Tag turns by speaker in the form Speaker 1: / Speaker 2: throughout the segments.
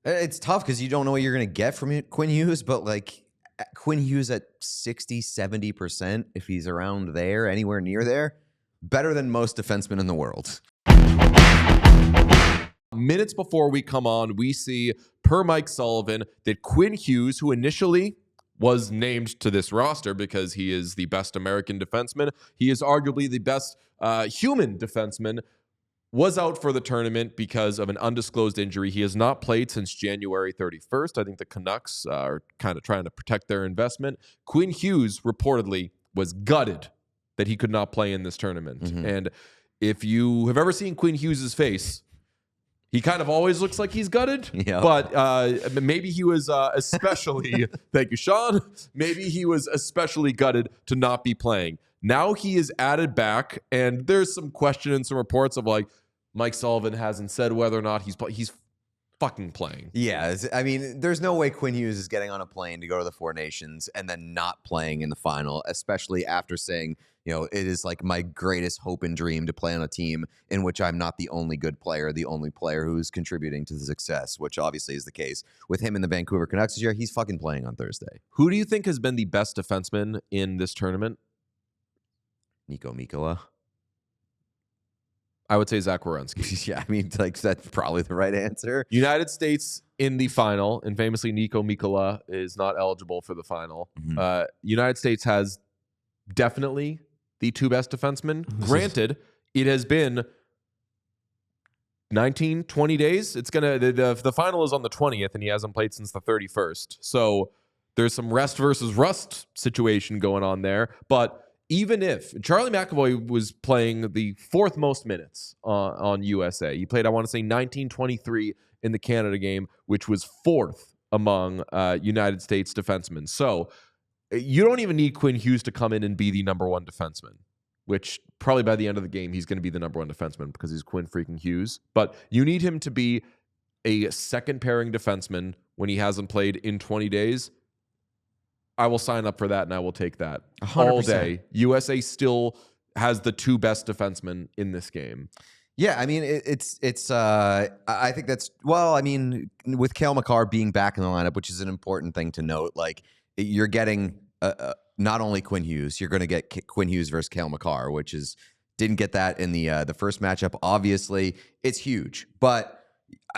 Speaker 1: It's tough because you don't know what you're going to get from Quinn Hughes, but like Quinn Hughes at 60, 70%, if he's around there, anywhere near there, better than most defensemen in the world.
Speaker 2: Minutes before we come on, we see, per Mike Sullivan, that Quinn Hughes, who initially was named to this roster because he is the best American defenseman, he is arguably the best human defenseman, was out for the tournament because of an undisclosed injury. He has not played since January 31st. I think the Canucks are kind of trying to protect their investment. Quinn Hughes reportedly was gutted that he could not play in this tournament.
Speaker 1: Mm-hmm.
Speaker 2: And if you have ever seen Quinn Hughes' face, he kind of always looks like he's gutted,
Speaker 1: Yep.
Speaker 2: But maybe he was especially, thank you, Sean, maybe he was especially gutted to not be playing. Now he is added back, and there's some question and some reports of like Mike Sullivan hasn't said whether or not he's fucking playing.
Speaker 1: Yeah, I mean, there's no way Quinn Hughes is getting on a plane to go to the Four Nations and then not playing in the final, especially after saying, you know, it is like my greatest hope and dream to play on a team in which I'm not the only good player, the only player who's contributing to the success, which obviously is the case with him in the Vancouver Canucks this year. He's fucking playing on Thursday.
Speaker 2: Who do you think has been the best defenseman in this tournament?
Speaker 1: Nico Mikkola.
Speaker 2: I would say Zach Werenski.
Speaker 1: Yeah, I mean, like that's probably the right answer.
Speaker 2: United States in the final, and famously Nico Mikkola is not eligible for the final.
Speaker 1: Mm-hmm.
Speaker 2: United States has definitely the two best defensemen. Granted, it has been 19, 20 days. It's gonna the final is on the 20th, and he hasn't played since the 31st. So there's some rest versus rust situation going on there. But even if Charlie McAvoy was playing the fourth most minutes on USA, he played, I want to say, 1923 in the Canada game, which was fourth among United States defensemen. So you don't even need Quinn Hughes to come in and be the number one defenseman, which probably by the end of the game, he's going to be the number one defenseman because he's Quinn freaking Hughes. But you need him to be a second pairing defenseman when he hasn't played in 20 days. I will sign up for that, and I will take that
Speaker 1: 100%.
Speaker 2: All day. USA still has the two best defensemen in this game.
Speaker 1: Yeah, I mean, it's. I think that's I mean, with Cale Makar being back in the lineup, which is an important thing to note. Like, you're getting not only Quinn Hughes, you're going to get Quinn Hughes versus Cale Makar, which is didn't get that in the first matchup. Obviously, it's huge, but.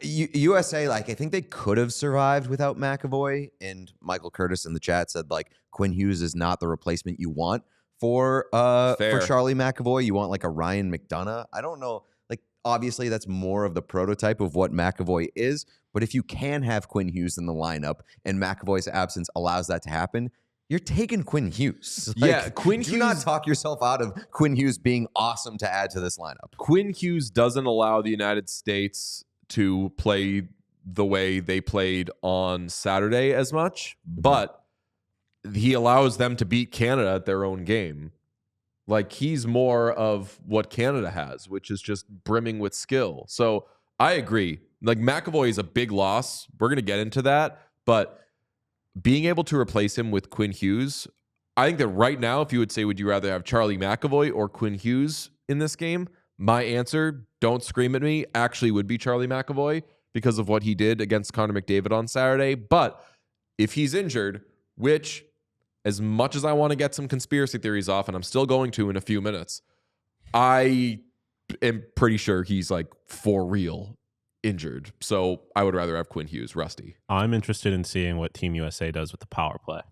Speaker 1: USA, like, I think they could have survived without McAvoy, and Michael Curtis in the chat said, like, Quinn Hughes is not the replacement you want for Charlie McAvoy. You want, like, a Ryan McDonough. I don't know. Like, obviously, that's more of the prototype of what McAvoy is, but if you can have Quinn Hughes in the lineup and McAvoy's absence allows that to happen, you're taking Quinn Hughes. Like,
Speaker 2: yeah, Quinn Hughes.
Speaker 1: Do not talk yourself out of Quinn Hughes being awesome to add to this lineup.
Speaker 2: Quinn Hughes doesn't allow the United States to play the way they played on Saturday as much, but he allows them to beat Canada at their own game. Like, he's more of what Canada has, which is just brimming with skill. So I agree. Like, McAvoy is a big loss. We're going to get into that, but being able to replace him with Quinn Hughes, I think that right now, if you would say, would you rather have Charlie McAvoy or Quinn Hughes in this game? My answer, don't scream at me, actually would be Charlie McAvoy because of what he did against Connor McDavid on Saturday. But if he's injured, which, as much as I want to get some conspiracy theories off, and I'm still going to in a few minutes, I am pretty sure he's like for real injured. So I would rather have Quinn Hughes, Rusty.
Speaker 3: I'm interested in seeing what Team USA does with the power play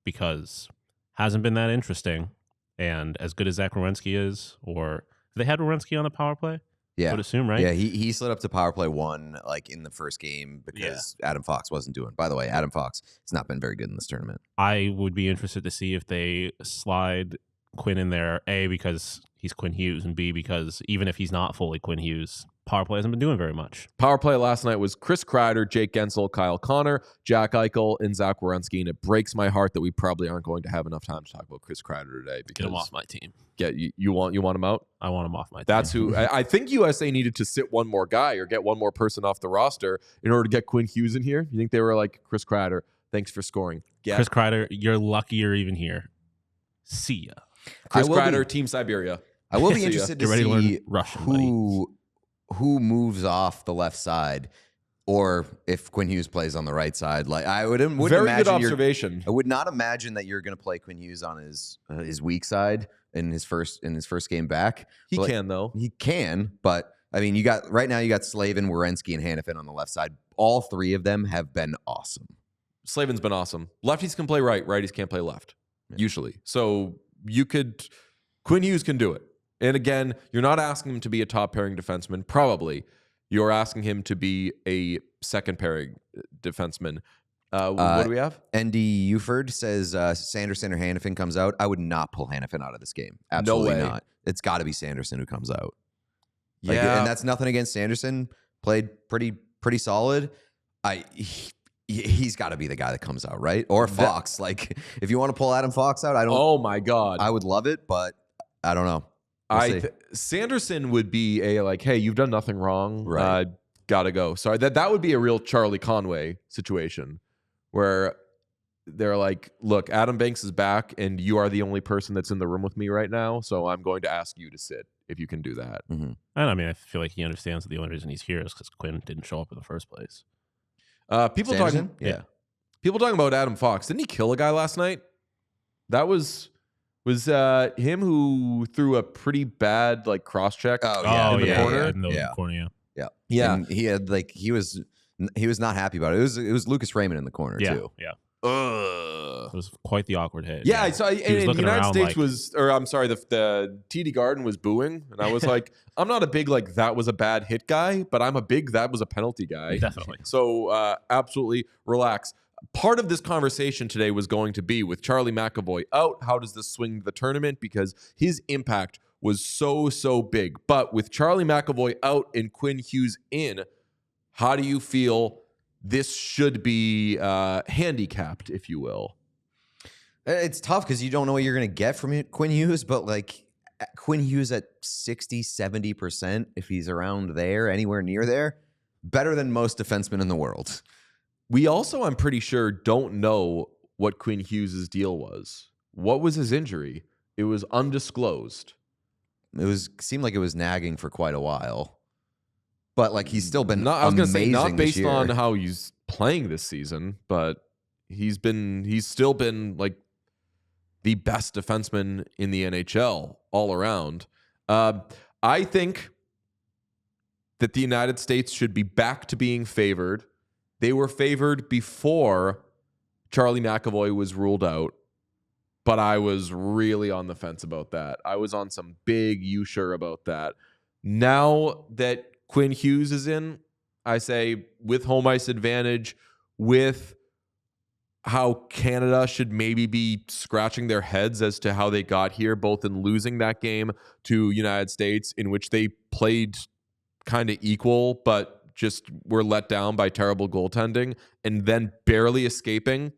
Speaker 3: because hasn't been that interesting. And as good as Zach Werenski is, or they had Werenski on the power play?
Speaker 1: Yeah.
Speaker 3: I would assume, right?
Speaker 1: Yeah, he slid up to power play 1 like in the first game because Adam Fox wasn't doing. By the way, Adam Fox has not been very good in this tournament.
Speaker 3: I would be interested to see if they slide Quinn in there, A, because he's Quinn Hughes, and B, because even if he's not fully Quinn Hughes, power play hasn't been doing very much.
Speaker 2: Power play last night was Chris Kreider, Jake Gensel, Kyle Connor, Jack Eichel, and Zach Werenski, and it breaks my heart that we probably aren't going to have enough time to talk about Chris Kreider today. Because
Speaker 3: get him off my team.
Speaker 2: You want him out?
Speaker 3: I want him off my team.
Speaker 2: That's who I think USA needed to sit one more guy or get one more person off the roster in order to get Quinn Hughes in here. You think they were like, Chris Kreider, thanks for scoring.
Speaker 3: Yeah. Chris Kreider, you're lucky you're even here. See ya.
Speaker 2: Chris Kreider, Team Siberia.
Speaker 1: I will be interested to see
Speaker 3: Russian,
Speaker 1: who moves off the left side. or if Quinn Hughes plays on the right side. Like I wouldn't
Speaker 2: Very
Speaker 1: imagine
Speaker 2: good observation.
Speaker 1: I would not imagine that you're going to play Quinn Hughes on his weak side in his first game back.
Speaker 2: He
Speaker 1: But,
Speaker 2: can though.
Speaker 1: He can, but I mean, you got Slavin, Werenski, and Hannafin on the left side. All three of them have been awesome.
Speaker 2: Slavin's been awesome. Lefties can play right. Righties can't play left. Usually. So Quinn Hughes can do it. And again, you're not asking him to be a top pairing defenseman. Probably. You're asking him to be a second pairing defenseman. What do we have?
Speaker 1: ND Uford says Sanderson or Hannafin comes out. I would not pull Hannafin out of this game. Absolutely
Speaker 2: No way.
Speaker 1: not. It's got to be Sanderson who comes out.
Speaker 2: Yeah.
Speaker 1: And that's nothing against Sanderson. Played pretty solid. He's got to be the guy that comes out, right? Or Fox. Like, if you want to pull Adam Fox out,
Speaker 2: Oh my God.
Speaker 1: I would love it, but I don't know.
Speaker 2: Sanderson would be a like, hey, you've done nothing wrong.
Speaker 1: Right.
Speaker 2: Gotta go. Sorry, that would be a real Charlie Conway situation where they're like, look, Adam Banks is back and you are the only person that's in the room with me right now. So I'm going to ask you to sit if you can do that.
Speaker 3: Mm-hmm. And I mean, I feel like he understands that the only reason he's here is because Quinn didn't show up in the first place.
Speaker 2: People
Speaker 1: Sanderson?
Speaker 2: talking about Adam Fox. Didn't he kill a guy last night? That was him who threw a pretty bad like cross check.
Speaker 1: In the corner.
Speaker 3: In the corner,
Speaker 1: yeah. And he had he was not happy about it. It was Lucas Raymond in the corner too.
Speaker 3: Yeah. It was quite the awkward hit.
Speaker 2: Yeah, I saw. And the United States the TD Garden was booing, and I was like, I'm not a big that was a bad hit guy, but I'm a big that was a penalty guy.
Speaker 3: Definitely.
Speaker 2: So absolutely relax. Part of this conversation today was going to be with Charlie McAvoy out. How does this swing the tournament? Because his impact was so big. But with Charlie McAvoy out and Quinn Hughes in, how do you feel this should be handicapped, if you will?
Speaker 1: It's tough because you don't know what you're going to get from Quinn Hughes, but Quinn Hughes at 60, 70%, if he's around there, anywhere near there, better than most defensemen in the world.
Speaker 2: We also, I'm pretty sure, don't know what Quinn Hughes' deal was. What was his injury? It was undisclosed.
Speaker 1: Seemed like it was nagging for quite a while. But he's still been
Speaker 2: I was going to say, not
Speaker 1: amazing this
Speaker 2: based
Speaker 1: year.
Speaker 2: on how he's playing this season, but he's still been the best defenseman in the NHL all around. I think that the United States should be back to being favored. They were favored before Charlie McAvoy was ruled out, but I was really on the fence about that. I was on some big you sure about that. Now that Quinn Hughes is in, I say with home ice advantage, with how Canada should maybe be scratching their heads as to how they got here, both in losing that game to United States, in which they played kind of equal, but just were let down by terrible goaltending, and then barely escaping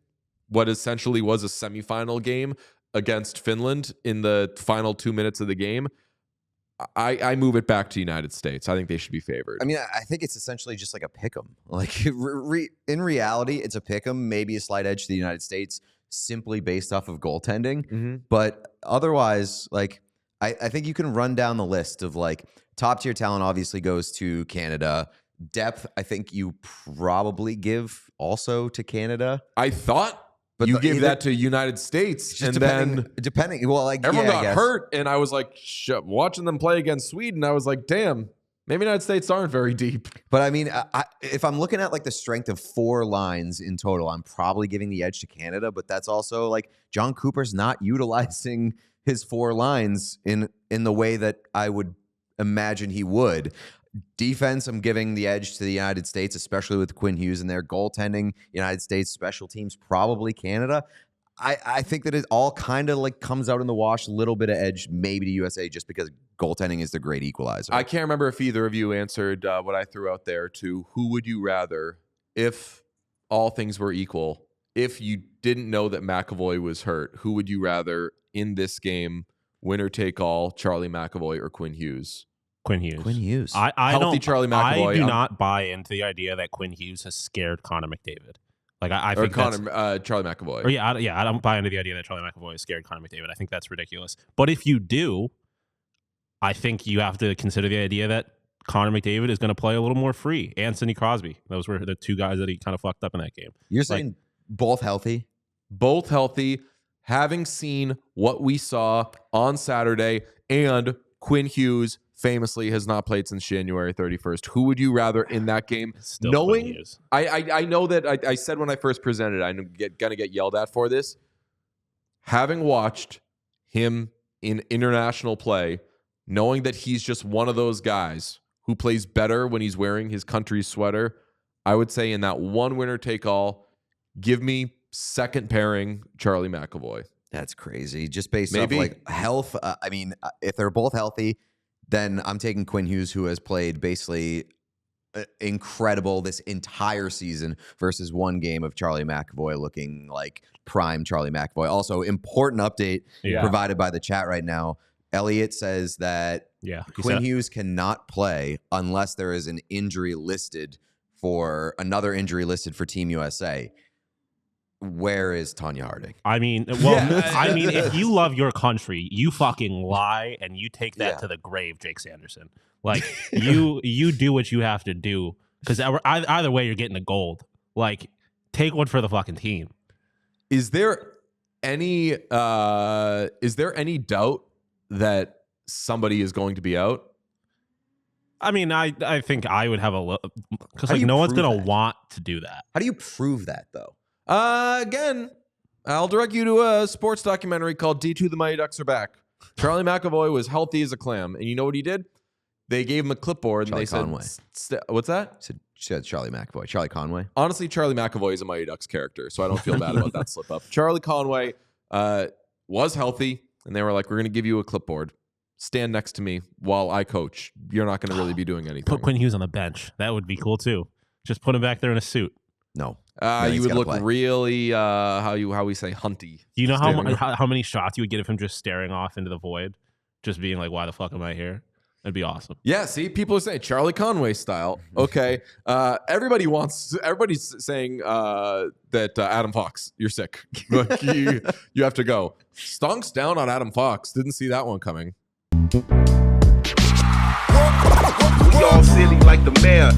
Speaker 2: what essentially was a semifinal game against Finland in the final 2 minutes of the game. I move it back to United States. I think they should be favored.
Speaker 1: I mean, I think it's essentially just like a pick'em. In reality, it's a pick'em, maybe a slight edge to the United States, simply based off of goaltending.
Speaker 2: Mm-hmm.
Speaker 1: But otherwise, I think you can run down the list of top tier talent. Obviously, goes to Canada. Depth, I think you probably give also to Canada.
Speaker 2: I thought. But you give that to United States, and
Speaker 1: depending. Well,
Speaker 2: everyone got hurt, and I was watching them play against Sweden. I was like, damn, maybe United States aren't very deep.
Speaker 1: But I mean, if I'm looking at the strength of 4 lines in total, I'm probably giving the edge to Canada. But that's also John Cooper's not utilizing his 4 lines in the way that I would imagine he would. Defense, I'm giving the edge to the United States, especially with Quinn Hughes in there. Goaltending, United States. Special teams, probably Canada. I think that it all kind of comes out in the wash. A little bit of edge, maybe to USA, just because goaltending is the great equalizer.
Speaker 2: I can't remember if either of you answered what I threw out there to who would you rather, if all things were equal, if you didn't know that McAvoy was hurt, who would you rather in this game, winner take all, Charlie McAvoy or Quinn Hughes?
Speaker 3: Quinn Hughes.
Speaker 1: Quinn Hughes.
Speaker 3: I
Speaker 2: Healthy
Speaker 3: don't.
Speaker 2: Charlie McAvoy.
Speaker 3: I do not buy into the idea that Quinn Hughes has scared Connor McDavid. I think
Speaker 2: Charlie McAvoy.
Speaker 3: Or I don't buy into the idea that Charlie McAvoy has scared Connor McDavid. I think that's ridiculous. But if you do, I think you have to consider the idea that Connor McDavid is going to play a little more free. And Sidney Crosby. Those were the two guys that he kind of fucked up in that game.
Speaker 1: You're saying both healthy?
Speaker 2: Both healthy, having seen what we saw on Saturday, and Quinn Hughes famously has not played since January 31st. Who would you rather in that game?
Speaker 3: Still
Speaker 2: Knowing, I know that I said when I first presented, I'm going to get yelled at for this. Having watched him in international play, knowing that he's just one of those guys who plays better when he's wearing his country's sweater, I would say in that one winner take all, give me second pairing Charlie McAvoy.
Speaker 1: That's crazy. Just based off like health. I mean, if they're both healthy, then I'm taking Quinn Hughes, who has played basically incredible this entire season, versus one game of Charlie McAvoy looking like prime Charlie McAvoy. Also, important update provided by the chat right now. Elliot says that Quinn Hughes cannot play unless there is an injury listed for another injury listed for Team USA. Where is Tanya Harding?
Speaker 3: I mean, if you love your country, you fucking lie and you take that to the grave, Jake Sanderson. Like you do what you have to do, because either way you're getting the gold. Like, take one for the fucking team.
Speaker 2: Is there any doubt that somebody is going to be out?
Speaker 3: I mean, I think I would have a little, because like no one's gonna want to do that.
Speaker 1: How do you prove that though?
Speaker 2: Again, I'll direct you to a sports documentary called D2 the Mighty Ducks Are Back. Charlie McAvoy was healthy as a clam, and you know what he did? They gave him a clipboard, and they said, "What's that?"
Speaker 1: Said Charlie McAvoy. Charlie Conway.
Speaker 2: Honestly, Charlie McAvoy is a Mighty Ducks character, so I don't feel bad about that slip up. Charlie Conway was healthy, and they were like, "We're going to give you a clipboard. Stand next to me while I coach. You're not going to really be doing anything."
Speaker 3: Put Quinn Hughes on the bench. That would be cool too. Just put him back there in a suit.
Speaker 1: No.
Speaker 2: You would look really how we say hunty.
Speaker 3: Do you know how many shots you would get of him just staring off into the void, just being like, "Why the fuck am I here?" That'd be awesome.
Speaker 2: Yeah, see, people are saying Charlie Conway style. Okay, everybody's saying that Adam Fox, you're sick. Like, you have to go. Stonks down on Adam Fox. Didn't see that one coming.
Speaker 4: We all silly like the mayor.